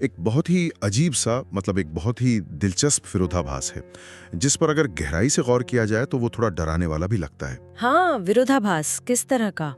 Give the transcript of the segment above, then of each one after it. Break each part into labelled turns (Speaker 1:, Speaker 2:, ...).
Speaker 1: एक बहुत ही अजीब सा मतलब एक बहुत ही दिलचस्प विरोधाभास है जिस पर अगर गहराई से गौर किया जाए तो वो थोड़ा डराने वाला भी लगता है।
Speaker 2: हाँ, विरोधाभास किस तरह का?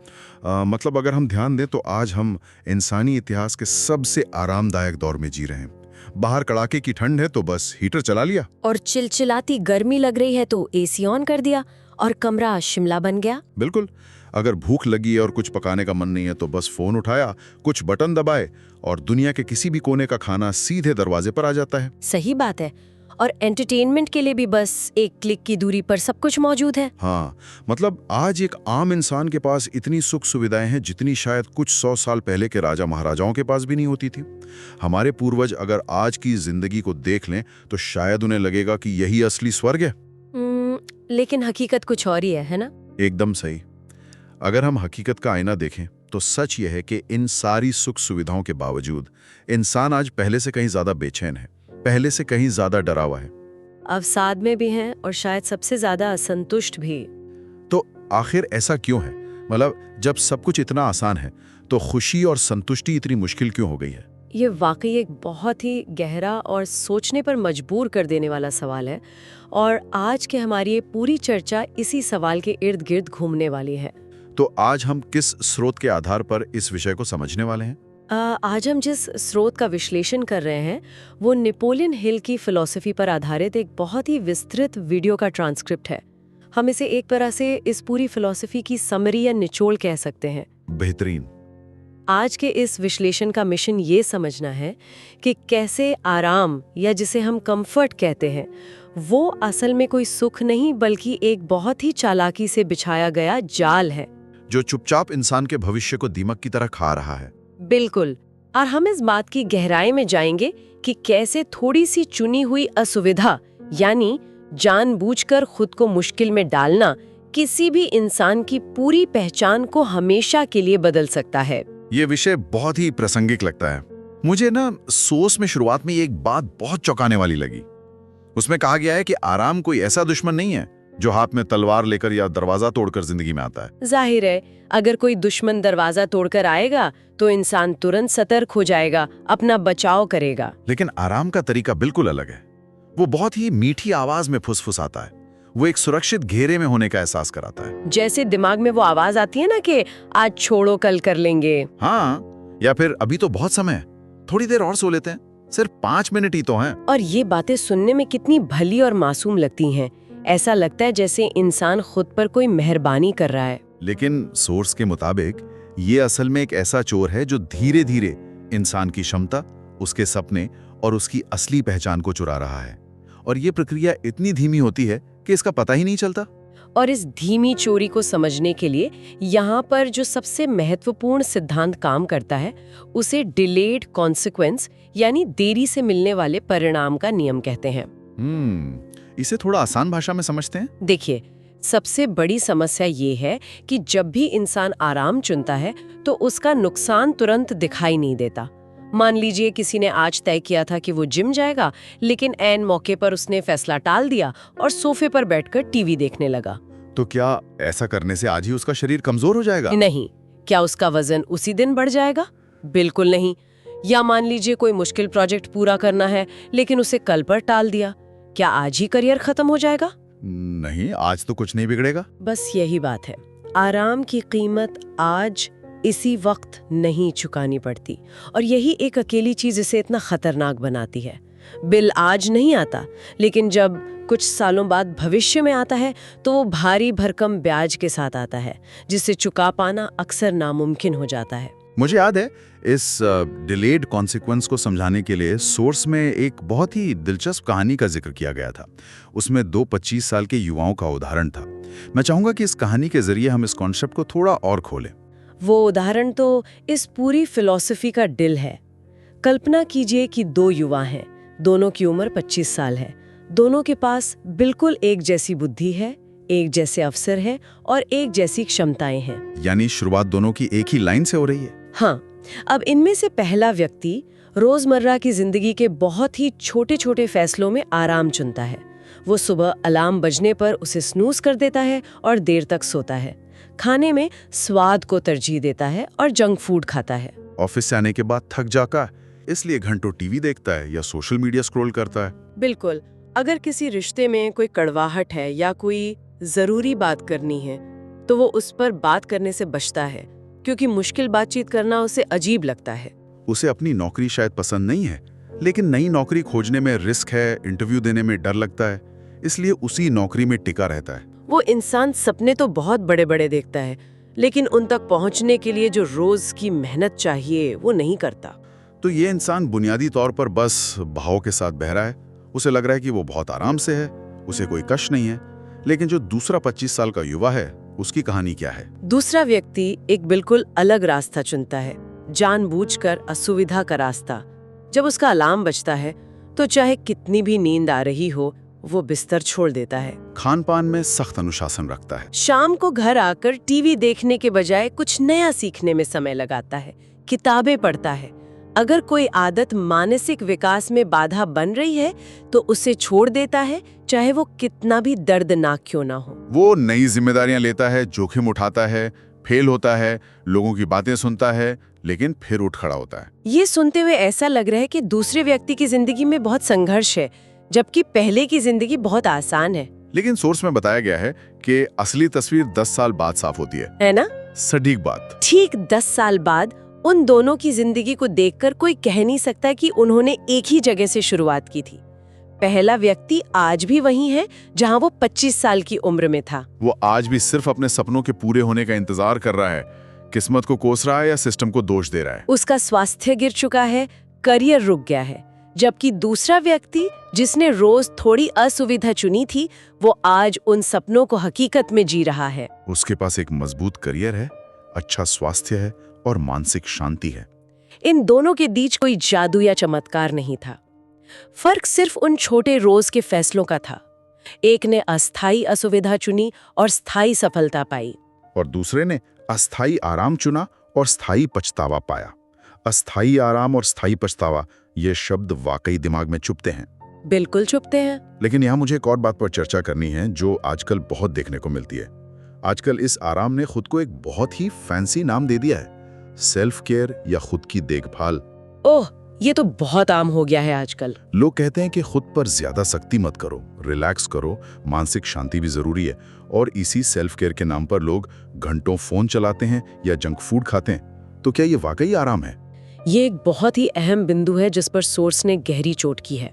Speaker 1: मतलब अगर हम ध्यान दें तो आज हम इंसानी इतिहास के सबसे आरामदायक दौर में जी रहे हैं। बाहर कड़ाके की ठंड है तो बस हीटर चला लिया,
Speaker 2: और चिलचिलाती गर्मी लग रही है तो एसी ऑन कर दिया और कमरा शिमला बन गया।
Speaker 1: बिल्कुल। अगर भूख लगी है और कुछ पकाने का मन नहीं है तो बस फोन उठाया, कुछ बटन दबाए और दुनिया के किसी भी कोने का खाना सीधे दरवाजे पर आ जाता है।
Speaker 2: सही बात है। और एंटरटेनमेंट के लिए भी बस एक क्लिक की दूरी पर सब कुछ मौजूद है।
Speaker 1: हाँ, मतलब आज एक आम इंसान के पास इतनी सुख सुविधाएं हैं जितनी शायद कुछ 100 साल पहले के राजा महाराजाओं के पास भी नहीं होती थी। हमारे पूर्वज अगर आज की जिंदगी को देख लें तो शायद उन्हें लगेगा कि यही असली स्वर्ग है।
Speaker 2: लेकिन हकीकत कुछ और ही है ना?
Speaker 1: एकदम सही। अगर हम हकीकत का आईना देखें तो सच यह है कि इन सारी सुख सुविधाओं के बावजूद इंसान आज पहले से कहीं ज्यादा बेचैन है, पहले से कहीं ज्यादा डरा हुआ है।
Speaker 2: अवसाद में भी हैं और शायद सबसे ज्यादा असंतुष्ट भी।
Speaker 1: तो आखिर ऐसा क्यों है? मतलब जब सब कुछ इतना आसान है तो खुशी और संतुष्टि इतनी मुश्किल क्यों हो गई है?
Speaker 2: ये वाकई एक बहुत ही गहरा और सोचने पर मजबूर कर देने वाला सवाल है, और आज के हमारी ये पूरी चर्चा इसी सवाल के इर्द गिर्द घूमने वाली है।
Speaker 1: तो आज हम किस स्रोत के आधार पर इस विषय को समझने वाले हैं?
Speaker 2: आज हम जिस स्रोत का विश्लेषण कर रहे हैं वो नेपोलियन हिल की फिलॉसफी पर आधारित एक बहुत ही विस्तृत वीडियो का ट्रांसक्रिप्ट है। हम इसे एक तरह से इस पूरी फिलॉसफी की समरी या निचोड़ कह सकते हैं।
Speaker 1: बेहतरीन।
Speaker 2: आज के इस विश्लेषण का मिशन ये समझना है कि कैसे आराम, या जिसे हम कंफर्ट कहते हैं, वो असल में कोई सुख नहीं बल्कि एक बहुत ही चालाकी से बिछाया गया जाल है
Speaker 1: जो चुपचाप इंसान के भविष्य को दीमक की तरह खा रहा है।
Speaker 2: बिल्कुल। और हम इस बात की गहराई में जाएंगे कि कैसे थोड़ी सी चुनी हुई असुविधा, यानी जानबूझकर खुद को मुश्किल में डालना, किसी भी इंसान की पूरी पहचान को हमेशा के लिए बदल सकता है।
Speaker 1: ये विषय बहुत ही प्रासंगिक लगता है। मुझे ना सोच में शुरुआत में एक बात बहुत चौंकाने वाली लगी। उसमें कहा गया है कि आराम कोई ऐसा दुश्मन नहीं है जो हाथ में तलवार लेकर या दरवाजा तोड़कर जिंदगी में आता है।
Speaker 2: जाहिर है, अगर कोई दुश्मन दरवाजा तोड़कर आएगा तो इंसान तुरंत सतर्क हो जाएगा, अपना बचाव करेगा।
Speaker 1: लेकिन आराम का तरीका बिल्कुल अलग है। वो बहुत ही मीठी आवाज में फुसफुसाता है। वो एक सुरक्षित घेरे में होने का एहसास कराता है।
Speaker 2: जैसे दिमाग में वो आवाज आती है ना कि आज छोड़ो, कल कर लेंगे।
Speaker 1: हाँ, या फिर अभी तो बहुत समय है, थोड़ी देर और सो लेते हैं, सिर्फ 5 मिनट ही तो हैं।
Speaker 2: और ये बातें सुनने में कितनी भली और मासूम लगती हैं। ऐसा लगता है जैसे इंसान खुद पर कोई मेहरबानी कर रहा है।
Speaker 1: लेकिन सोर्स के मुताबिक ये असल में एक ऐसा चोर है जो धीरे धीरे इंसान की क्षमता, उसके सपने और उसकी असली पहचान को चुरा रहा है। और ये प्रक्रिया इतनी धीमी होती है कि इसका पता ही नहीं चलता।
Speaker 2: और इस धीमी चोरी को समझने के लिए यहाँ पर जो सबसे महत्वपूर्ण सिद्धांत काम करता है उसे डिलेड कॉन्सिक्वेंस, यानी देरी से मिलने वाले परिणाम का नियम कहते हैं।
Speaker 1: इसे थोड़ा आसान भाषा में समझते हैं।
Speaker 2: देखिए, सबसे बड़ी समस्या ये है कि जब भी इंसान आराम चुनता है तो उसका नुकसान तुरंत दिखाई नहीं देता। मान लीजिए किसी ने आज तय किया था कि वो जिम जाएगा, लेकिन ऐन मौके पर उसने फैसला टाल दिया और सोफे पर बैठकर टीवी देखने लगा।
Speaker 1: तो क्या ऐसा करने से आज ही उसका शरीर कमजोर हो जाएगा?
Speaker 2: नहीं। क्या उसका वजन उसी दिन बढ़ जाएगा? बिल्कुल नहीं। या मान लीजिए कोई मुश्किल प्रोजेक्ट पूरा करना है लेकिन उसे कल पर टाल दिया, क्या आज ही करियर खत्म हो जाएगा?
Speaker 1: नहीं, आज तो कुछ नहीं बिगड़ेगा।
Speaker 2: बस यही बात है, आराम की कीमत आज इसी वक्त नहीं चुकानी पड़ती। और यही एक अकेली चीज इसे इतना खतरनाक बनाती है। बिल आज नहीं आता, लेकिन जब कुछ सालों बाद भविष्य में आता है तो वो भारी भरकम ब्याज के साथ आता है, जिसे चुका पाना अक्सर नामुमकिन हो जाता है।
Speaker 1: मुझे याद है इस डिलेड कॉन्सिक्वेंस को समझाने के लिए सोर्स में एक बहुत ही दिलचस्प कहानी का जिक्र किया गया था। उसमें 2 25 साल के युवाओं का उदाहरण था। मैं चाहूंगा कि इस कहानी के जरिए हम इस कॉन्सेप्ट को थोड़ा और खोलें।
Speaker 2: वो उदाहरण तो इस पूरी फिलॉसफी का दिल है। कल्पना कीजिए कि 2 युवा हैं, दोनों की उम्र 25 साल है। दोनों के पास बिल्कुल एक जैसी बुद्धि है, एक जैसे अवसर है और एक जैसी क्षमताएं हैं।
Speaker 1: यानी शुरुआत दोनों की एक ही लाइन से हो रही है।
Speaker 2: हाँ, अब इनमें से पहला व्यक्ति रोजमर्रा की जिंदगी के बहुत ही छोटे छोटे फैसलों में आराम चुनता है। वो सुबह अलार्म बजने पर उसे स्नूज कर देता है और देर तक सोता है। खाने में स्वाद को तरजीह देता है और जंक फूड खाता है।
Speaker 1: ऑफिस से आने के बाद थक जाकर इसलिए घंटों टीवी देखता है या सोशल मीडिया स्क्रॉल करता है।
Speaker 2: बिल्कुल। अगर किसी रिश्ते में कोई कड़वाहट है या कोई जरूरी बात करनी है तो वो उस पर बात करने से बचता है, क्योंकि मुश्किल बातचीत करना उसे अजीब लगता है।
Speaker 1: उसे अपनी नौकरी शायद पसंद नहीं है, लेकिन नई नौकरी खोजने में रिस्क है, इंटरव्यू देने में डर लगता है, इसलिए उसी नौकरी में टिका रहता है।
Speaker 2: वो इंसान सपने तो बहुत बड़े बड़े देखता है, लेकिन उन तक पहुंचने के लिए जो रोज की मेहनत चाहिए वो नहीं करता।
Speaker 1: तो ये इंसान बुनियादी तौर पर बस बहाव के साथ बह रहा है। उसे लग रहा है कि वो बहुत आराम से है, उसे कोई कष्ट नहीं है। लेकिन जो दूसरा 25 साल का युवा है, उसकी कहानी क्या है?
Speaker 2: दूसरा व्यक्ति एक बिल्कुल अलग रास्ता चुनता है, जानबूझकर असुविधा का रास्ता। जब उसका अलार्म बजता है तो चाहे कितनी भी नींद आ रही हो, वो बिस्तर छोड़ देता है।
Speaker 1: खान पान में सख्त अनुशासन रखता है।
Speaker 2: शाम को घर आकर टीवी देखने के बजाय कुछ नया सीखने में समय लगाता है, किताबें पढ़ता है। अगर कोई आदत मानसिक विकास में बाधा बन रही है तो उसे छोड़ देता है, चाहे वो कितना भी दर्दनाक क्यों ना हो।
Speaker 1: वो नई जिम्मेदारियां लेता है, जोखिम उठाता है, फेल होता है, लोगों की बातें सुनता है, लेकिन फिर उठ खड़ा होता है।
Speaker 2: ये सुनते हुए ऐसा लग रहा है कि दूसरे व्यक्ति की जिंदगी में बहुत संघर्ष है, जबकि पहले की जिंदगी बहुत आसान है।
Speaker 1: लेकिन सोर्स में बताया गया है कि असली तस्वीर 10 साल बाद साफ होती है
Speaker 2: ना?
Speaker 1: सटीक बात।
Speaker 2: ठीक 10 साल बाद उन दोनों की जिंदगी को देखकर कोई कह नहीं सकता कि उन्होंने एक ही जगह से शुरुआत की थी। पहला व्यक्ति आज भी वही है जहां वो 25 साल की उम्र में था।
Speaker 1: वो आज भी सिर्फ अपने सपनों के पूरे होने का इंतजार कर रहा है, किस्मत को कोस रहा है या सिस्टम को दोष दे रहा है।
Speaker 2: उसका स्वास्थ्य गिर चुका है, करियर रुक गया है, जबकि दूसरा व्यक्ति जिसने रोज थोड़ी असुविधा चुनी थी, वो आज उन सपनों को हकीकत में जी रहा है।
Speaker 1: उसके पास एक मजबूत करियर है, अच्छा स्वास्थ्य है और मानसिक शांति है।
Speaker 2: इन दोनों के बीच कोई जादू या चमत्कार नहीं था। फर्क सिर्फ उन छोटे रोज के फैसलों का था। एक ने अस्थायी असुविधा चुनी और स्थायी सफलता पाई,
Speaker 1: और दूसरे ने अस्थायी आराम चुना और स्थायी पछतावा पाया। अस्थायी आराम और स्थायी पछतावा, ये शब्द वाकई दिमाग में चुभते हैं।
Speaker 2: बिल्कुल चुभते हैं।
Speaker 1: लेकिन यहाँ मुझे एक और बात पर चर्चा करनी है जो आजकल बहुत देखने को मिलती है। आजकल इस आराम ने खुद को एक बहुत ही फैंसी नाम दे दिया है, सेल्फ केयर या खुद की देखभाल।
Speaker 2: ओह, ये तो बहुत आम हो गया है आजकल।
Speaker 1: लोग कहते हैं कि खुद पर ज्यादा सख्ती मत करो, रिलैक्स करो, मानसिक शांति भी जरूरी है। और इसी सेल्फ केयर के नाम पर लोग घंटों फोन चलाते हैं या जंक फूड खाते हैं। तो क्या ये वाकई आराम है?
Speaker 2: ये एक बहुत ही अहम बिंदु है जिस पर सोर्स ने गहरी चोट की है।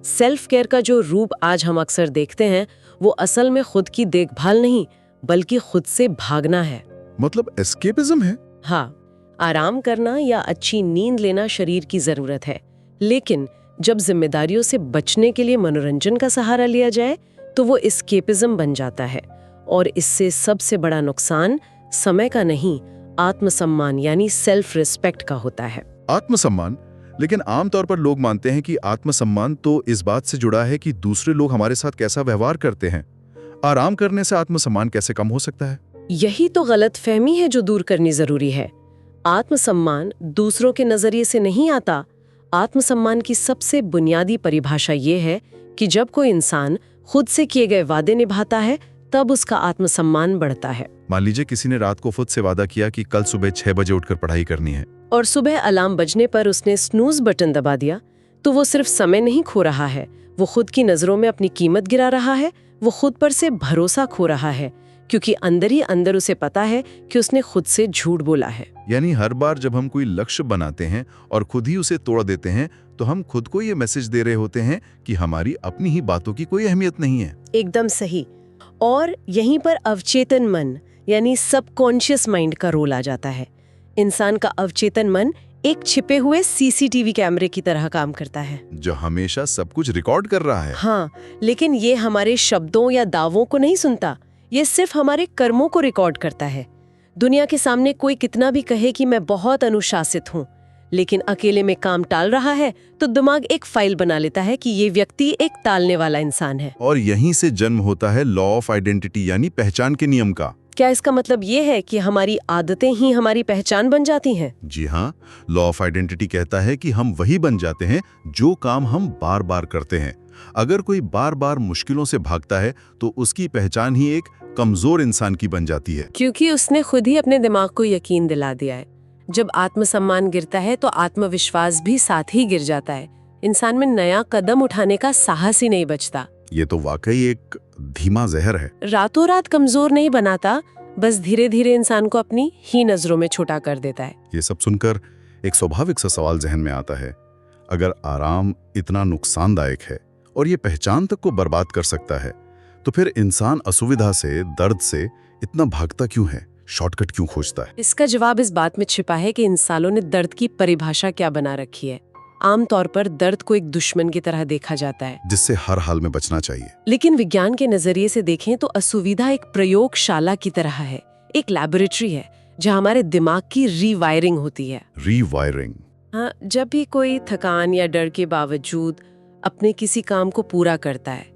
Speaker 2: सेल्फ केयर का जो रूप आज हम अक्सर देखते हैं, वो असल में खुद की देखभाल नहीं, बल्कि खुद से भागना है।
Speaker 1: मतलब एस्केपिज्म है?
Speaker 2: हाँ, आराम करना या अच्छी नींद लेना शरीर की जरूरत है, लेकिन जब जिम्मेदारियों से बचने के लिए मनोरंजन का सहारा लिया जाए तो वो एस्केपिज्म बन जाता है। और इससे सबसे बड़ा नुकसान समय का नहीं, आत्मसम्मान यानी सेल्फ रिस्पेक्ट का होता है।
Speaker 1: आत्मसम्मान? लेकिन आमतौर पर लोग मानते हैं कि आत्मसम्मान तो इस बात से जुड़ा है कि दूसरे लोग हमारे साथ कैसा व्यवहार करते हैं। आराम करने से आत्मसम्मान कैसे कम हो सकता है?
Speaker 2: यही तो गलतफहमी है जो दूर करनी जरूरी है। आत्मसम्मान दूसरों के नजरिए से नहीं आता। आत्मसम्मान की सबसे बुनियादी परिभाषा ये है कि जब कोई इंसान खुद से किए गए वादे निभाता है, तब उसका आत्मसम्मान बढ़ता है।
Speaker 1: मान लीजिए किसी ने रात को खुद से वादा किया कि कल सुबह 6 बजे उठकर पढ़ाई करनी है,
Speaker 2: और सुबह अलार्म बजने पर उसने स्नूज बटन दबा दिया, तो वो सिर्फ समय नहीं खो रहा है, वो खुद की नजरों में अपनी कीमत गिरा रहा है, वो खुद पर से भरोसा खो रहा है, क्योंकि अंदर ही अंदर उसे पता है कि उसने खुद से झूठ बोला है।
Speaker 1: यानी हर बार जब हम कोई लक्ष्य बनाते हैं और खुद ही उसे तोड़ देते हैं, तो हम खुद को ये मैसेज दे रहे होते हैं कि हमारी अपनी ही बातों की कोई अहमियत नहीं है।
Speaker 2: एकदम सही। और यहीं पर अवचेतन मन यानी सबकॉन्शियस माइंड का रोल आ जाता है। इंसान का अवचेतन मन एक छिपे हुए सीसीटीवी कैमरे की तरह काम करता है,
Speaker 1: जो हमेशा सब कुछ रिकॉर्ड कर रहा है।
Speaker 2: हाँ, लेकिन ये हमारे शब्दों या दावों को नहीं सुनता, ये सिर्फ हमारे कर्मों को रिकॉर्ड करता है। दुनिया के सामने कोई कितना भी कहे कि मैं बहुत अनुशासित हूँ, लेकिन अकेले में काम टाल रहा है, तो दिमाग एक फाइल बना लेता है कि ये व्यक्ति एक टालने वाला इंसान है।
Speaker 1: और यहीं से जन्म होता है लॉ ऑफ आइडेंटिटी यानी पहचान के नियम का।
Speaker 2: क्या इसका मतलब ये है कि हमारी आदतें ही हमारी पहचान बन जाती हैं?
Speaker 1: जी हाँ, लॉ ऑफ आइडेंटिटी कहता है कि हम वही बन जाते हैं जो काम हम बार बार करते हैं। अगर कोई बार बार मुश्किलों से भागता है तो उसकी पहचान ही एक कमजोर इंसान की बन जाती है,
Speaker 2: क्योंकि उसने खुद ही अपने दिमाग को यकीन दिला दिया है, जब आत्मसम्मान गिरता है तो आत्मविश्वास भी साथ ही गिर जाता है। इंसान में नया कदम उठाने का साहस ही नहीं बचता।
Speaker 1: ये तो वाकई एक धीमा जहर है।
Speaker 2: रातों रात कमजोर नहीं बनाता, बस धीरे धीरे इंसान को अपनी ही नजरों में छोटा कर देता है।
Speaker 1: ये सब सुनकर एक स्वाभाविक सा सवाल जहन में आता है, अगर आराम इतना नुकसानदायक है और ये पहचान तक को बर्बाद कर सकता है, तो फिर इंसान असुविधा से, दर्द से इतना भागता क्यों है, शॉर्टकट क्यों खोजता है?
Speaker 2: इसका जवाब इस बात में छिपा है कि इंसानों ने दर्द की परिभाषा क्या बना रखी है। आमतौर पर दर्द को एक दुश्मन की तरह देखा जाता है
Speaker 1: जिससे हर हाल में बचना चाहिए।
Speaker 2: लेकिन विज्ञान के नजरिए से देखें तो असुविधा एक प्रयोगशाला की तरह है, एक लैबोरेटरी है जहाँ हमारे दिमाग की रीवायरिंग होती है।
Speaker 1: रीवायरिंग?
Speaker 2: हाँ, जब भी कोई थकान या डर के बावजूद अपने किसी काम को पूरा करता है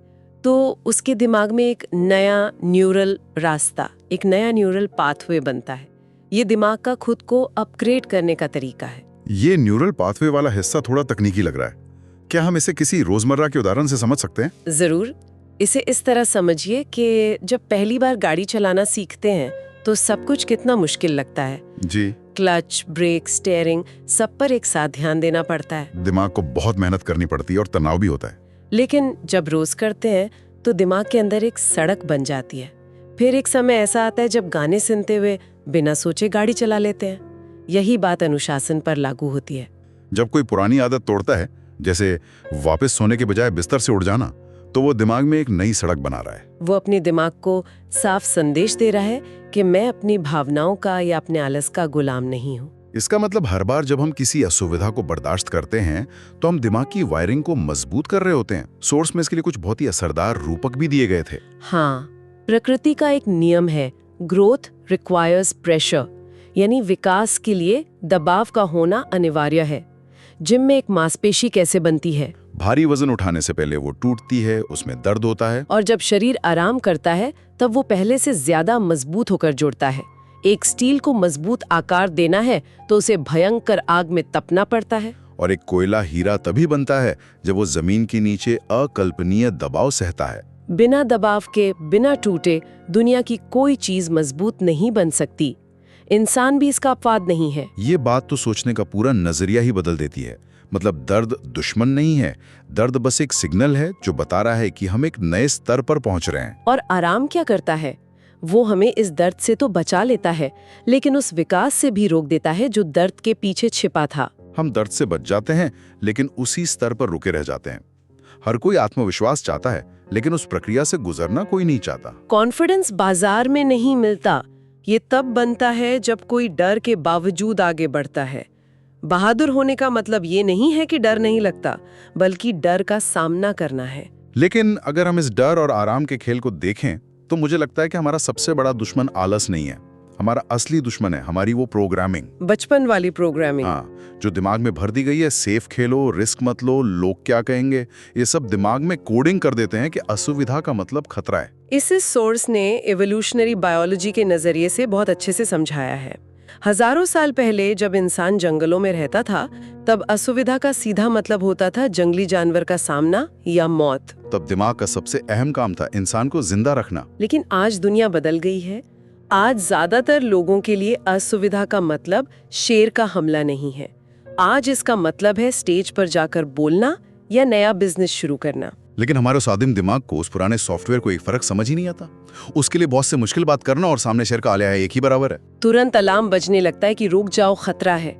Speaker 2: तो उसके दिमाग में एक नया न्यूरल रास्ता, एक नया न्यूरल पाथवे बनता है। ये दिमाग का खुद को अपग्रेड करने का तरीका है।
Speaker 1: ये न्यूरल पाथवे वाला हिस्सा थोड़ा तकनीकी लग रहा है। क्या हम इसे किसी रोजमर्रा के उदाहरण से समझ सकते हैं?
Speaker 2: जरूर। इसे इस तरह समझिए कि जब पहली बार गाड़ी चलाना सीखते हैं तो सब कुछ कितना मुश्किल लगता है।
Speaker 1: जी।
Speaker 2: क्लच, ब्रेक, स्टीयरिंग, सब पर एक साथ ध्यान देना पड़ता है।
Speaker 1: दिमाग को बहुत मेहनत करनी पड़ती है और तनाव भी होता है।
Speaker 2: लेकिन जब रोज करते हैं तो दिमाग के अंदर एक सड़क बन जाती है। फिर एक समय ऐसा आता है जब गाने सुनते हुए बिना सोचे गाड़ी चला लेते हैं। यही बात अनुशासन पर लागू होती है।
Speaker 1: जब कोई पुरानी आदत तोड़ता है, जैसे वापस सोने के बजाय बिस्तर से उठ जाना, तो वो दिमाग में एक नई सड़क बना रहा है।
Speaker 2: वो अपने दिमाग को साफ संदेश दे रहा है कि मैं अपनी भावनाओं का या अपने आलस का गुलाम नहीं हूँ।
Speaker 1: इसका मतलब हर बार जब हम किसी असुविधा को बर्दाश्त करते हैं तो हम दिमाग की वायरिंग को मजबूत कर रहे होते हैं। सोर्स में इसके लिए कुछ बहुत ही असरदार रूपक भी दिए गए थे।
Speaker 2: हाँ, प्रकृति का एक नियम है, ग्रोथ रिक्वायर्स प्रेशर, यानी विकास के लिए दबाव का होना अनिवार्य है। जिम में एक मांसपेशी कैसे बनती है?
Speaker 1: भारी वजन उठाने से पहले वो टूटती है, उसमें दर्द होता है,
Speaker 2: और जब शरीर आराम करता है तब वो पहले से ज्यादा मजबूत होकर जुड़ता है। एक स्टील को मजबूत आकार देना है तो उसे भयंकर आग में तपना पड़ता है।
Speaker 1: और एक कोयला हीरा तभी बनता है जब वो जमीन के नीचे अकल्पनीय दबाव सहता है।
Speaker 2: बिना दबाव के, बिना टूटे दुनिया की कोई चीज मजबूत नहीं बन सकती। इंसान भी इसका अपवाद नहीं है।
Speaker 1: ये बात तो सोचने का पूरा नजरिया ही बदल देती है। मतलब दर्द दुश्मन नहीं है, दर्द बस एक सिग्नल है जो बता रहा है कि हम एक नए स्तर पर पहुंच रहे हैं।
Speaker 2: और आराम क्या करता है? वो हमें इस दर्द से तो बचा लेता है, लेकिन उस विकास से भी रोक देता है जो दर्द के पीछे छिपा था।
Speaker 1: हम दर्द से बच जाते हैं लेकिन उसी स्तर पर रुके रह जाते हैं। हर कोई आत्मविश्वास चाहता है लेकिन उस प्रक्रिया से गुजरना कोई नहीं चाहता।
Speaker 2: कॉन्फिडेंस बाजार में नहीं मिलता, ये तब बनता है जब कोई डर के बावजूद आगे बढ़ता है। बहादुर होने का मतलब ये नहीं है कि डर नहीं लगता, बल्कि डर का सामना करना है।
Speaker 1: लेकिन अगर हम इस डर और आराम के खेल को देखें तो मुझे लगता है कि हमारा सबसे बड़ा दुश्मन आलस नहीं है। हमारा असली दुश्मन है हमारी वो प्रोग्रामिंग,
Speaker 2: बचपन वाली प्रोग्रामिंग।
Speaker 1: हाँ, जो दिमाग में भर दी गई है। सेफ खेलो, रिस्क मत लो, लोग क्या कहेंगे, ये सब दिमाग में कोडिंग कर देते हैं कि असुविधा का मतलब खतरा है।
Speaker 2: इसे सोर्स ने एवोल्यूशनरी बायोलॉजी के नजरिए से बहुत अच्छे से समझाया है। हजारों साल पहले जब इंसान जंगलों में रहता था तब असुविधा का सीधा मतलब होता था जंगली जानवर का सामना या मौत।
Speaker 1: तब दिमाग का सबसे अहम काम था इंसान को जिंदा रखना।
Speaker 2: लेकिन आज दुनिया बदल गई है। आज ज्यादातर लोगों के लिए असुविधा का मतलब शेर का हमला नहीं है। आज इसका मतलब है स्टेज पर जाकर बोलना या नया बिजनेस शुरू करना।
Speaker 1: लेकिन हमारे उस आदिम दिमाग को, उस पुराने सॉफ्टवेयर को एक फर्क समझ ही नहीं आता। उसके लिए बॉस से मुश्किल बात करना और सामने शेर का आलिया है एक ही बराबर है।
Speaker 2: तुरंत अलार्म बजने लगता है कि रुक जाओ, खतरा है।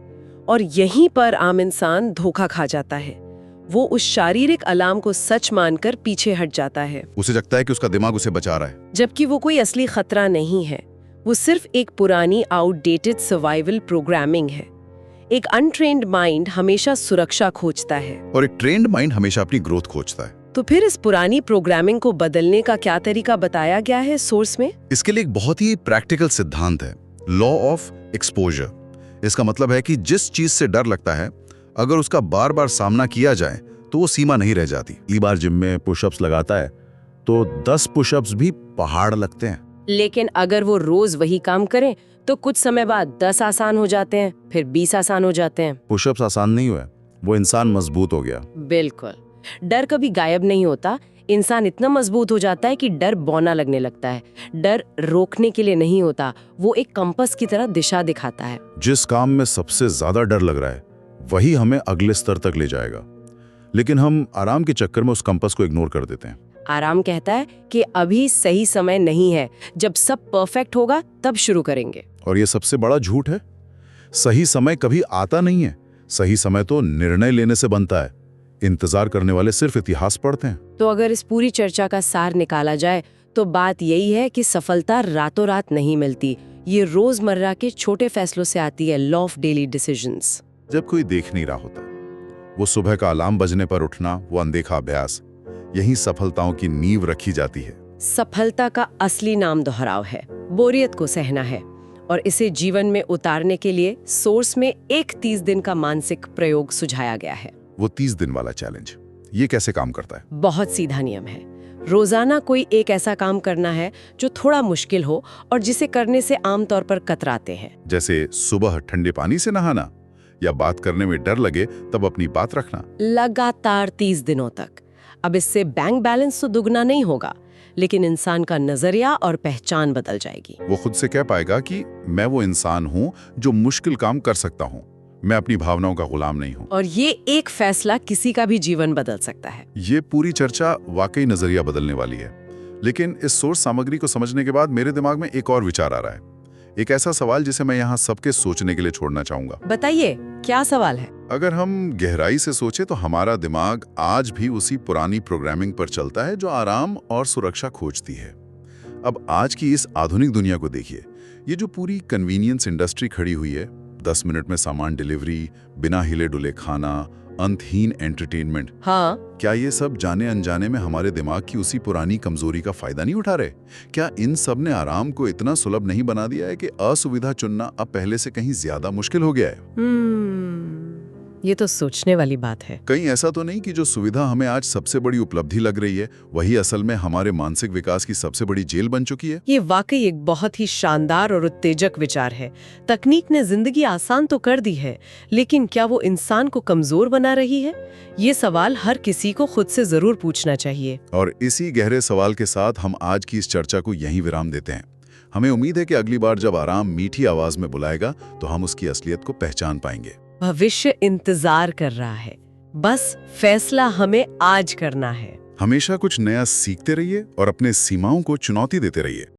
Speaker 2: और यहीं पर आम इंसान धोखा खा जाता है। वो उस शारीरिक अलार्म को सच मानकर पीछे हट जाता है।
Speaker 1: उसे लगता है कि उसका दिमाग उसे बचा रहा है,
Speaker 2: जबकि वो कोई असली खतरा नहीं है। वो सिर्फ एक पुरानी आउटडेटेड सर्वाइवल प्रोग्रामिंग है। एक अनट्रेन्ड माइंड हमेशा सुरक्षा खोजता है
Speaker 1: और एक ट्रेन्ड माइंड हमेशा अपनी ग्रोथ खोजता है।
Speaker 2: तो फिर इस पुरानी प्रोग्रामिंग को बदलने का क्या तरीका बताया गया है सोर्स में?
Speaker 1: इसके लिए एक बहुत ही प्रैक्टिकल सिद्धांत है, लॉ ऑफ एक्सपोजर। इसका मतलब है कि जिस चीज से डर लगता है, अगर उसका बार बार सामना किया जाए तो वो सीमा नहीं रह जाती। एक बार जिम में पुशअप्स लगाता है तो 10 पुशअप्स भी पहाड़ लगते हैं।
Speaker 2: लेकिन अगर वो रोज वही काम करें तो कुछ समय बाद 10 आसान हो जाते हैं, फिर 20 आसान हो जाते हैं।
Speaker 1: पुशअप्स आसान नहीं हुए, वो इंसान मजबूत हो गया।
Speaker 2: बिल्कुल। डर कभी गायब नहीं होता, इंसान इतना मजबूत हो जाता है कि डर बौना लगने लगता है। डर रोकने के लिए नहीं होता, वो एक कंपास की तरह दिशा दिखाता है।
Speaker 1: जिस काम में सबसे ज्यादा डर लग रहा है वही हमें अगले स्तर तक ले जाएगा, लेकिन हम आराम के चक्कर में उस कंपास को इग्नोर कर देते हैं।
Speaker 2: आराम कहता है कि अभी सही समय नहीं है, जब सब परफेक्ट होगा तब शुरू करेंगे।
Speaker 1: और ये सबसे बड़ा झूठ है। सही समय कभी आता नहीं है, सही समय तो निर्णय लेने से बनता है। इंतजार करने वाले सिर्फ इतिहास पढ़ते हैं।
Speaker 2: तो अगर इस पूरी चर्चा का सार निकाला जाए तो बात यही है कि सफलता रातों रात नहीं मिलती, ये रोजमर्रा के छोटे फैसलों से आती है, लॉ ऑफ डेली डिसीजंस।
Speaker 1: जब कोई देख नहीं रहा होता, वो सुबह का अलार्म बजने पर उठना, वो अनदेखा अभ्यास, यही सफलताओं की नींव रखी जाती है।
Speaker 2: सफलता का असली नाम दोहराव है, बोरियत को सहना है, और इसे जीवन में उतारने के लिए सोर्स में एक 30 दिन का मानसिक प्रयोग सुझाया गया है।
Speaker 1: वो 30 दिन वाला चैलेंज, ये कैसे काम करता है?
Speaker 2: बहुत सीधा नियम है। रोजाना कोई एक ऐसा काम करना है जो थोड़ा मुश्किल हो और जिसे करने से आमतौर पर कतराते हैं।
Speaker 1: जैसे सुबह ठंडे पानी से नहाना, या बात करने में डर लगे तब अपनी बात रखना।
Speaker 2: लगातार 30 दिनों तक। अब इससे बैंक बैलेंस तो दुगना नहीं होगा, लेकिन इंसान का नजरिया और पहचान बदल जाएगी।
Speaker 1: वो खुद से कह पाएगा कि मैं वो इंसान हूँ जो मुश्किल काम कर सकता हूँ, मैं अपनी भावनाओं का गुलाम नहीं हूँ।
Speaker 2: और ये एक फैसला किसी का भी जीवन बदल सकता है।
Speaker 1: ये पूरी चर्चा वाकई नजरिया बदलने वाली है। लेकिन इस सोर्स सामग्री को समझने के बाद मेरे दिमाग में एक और विचार आ रहा है, एक ऐसा सवाल जिसे मैं यहाँ सबके सोचने के लिए छोड़ना चाहूंगा।
Speaker 2: बताइए, क्या सवाल है?
Speaker 1: अगर हम गहराई से सोचे तो हमारा दिमाग आज भी उसी पुरानी प्रोग्रामिंग पर चलता है जो आराम और सुरक्षा खोजती है। अब आज की इस आधुनिक दुनिया को देखिए, ये जो पूरी कन्वीनियंस इंडस्ट्री खड़ी हुई है, 10 मिनट में सामान डिलीवरी, बिना हिले डुले खाना, अंतहीन एंटरटेनमेंट।
Speaker 2: हाँ,
Speaker 1: क्या ये सब जाने अनजाने में हमारे दिमाग की उसी पुरानी कमजोरी का फायदा नहीं उठा रहे? क्या इन सब ने आराम को इतना सुलभ नहीं बना दिया है कि असुविधा चुनना अब पहले से कहीं ज्यादा मुश्किल हो गया है?
Speaker 2: ये तो सोचने वाली बात है।
Speaker 1: कहीं ऐसा तो नहीं कि जो सुविधा हमें आज सबसे बड़ी उपलब्धि लग रही है, वही असल में हमारे मानसिक विकास की सबसे बड़ी जेल बन चुकी है?
Speaker 2: ये वाकई एक बहुत ही शानदार और उत्तेजक विचार है। तकनीक ने जिंदगी आसान तो कर दी है, लेकिन क्या वो इंसान को कमजोर बना रही है? ये सवाल हर किसी को खुद से जरूर पूछना चाहिए।
Speaker 1: और इसी गहरे सवाल के साथ हम आज की इस चर्चा को यहीं विराम देते हैं। हमें उम्मीद है कि अगली बार जब आराम मीठी आवाज में बुलाएगा तो हम उसकी असलियत को पहचान पाएंगे।
Speaker 2: भविष्य इंतजार कर रहा है, बस फैसला हमें आज करना है।
Speaker 1: हमेशा कुछ नया सीखते रहिए और अपने सीमाओं को चुनौती देते रहिए।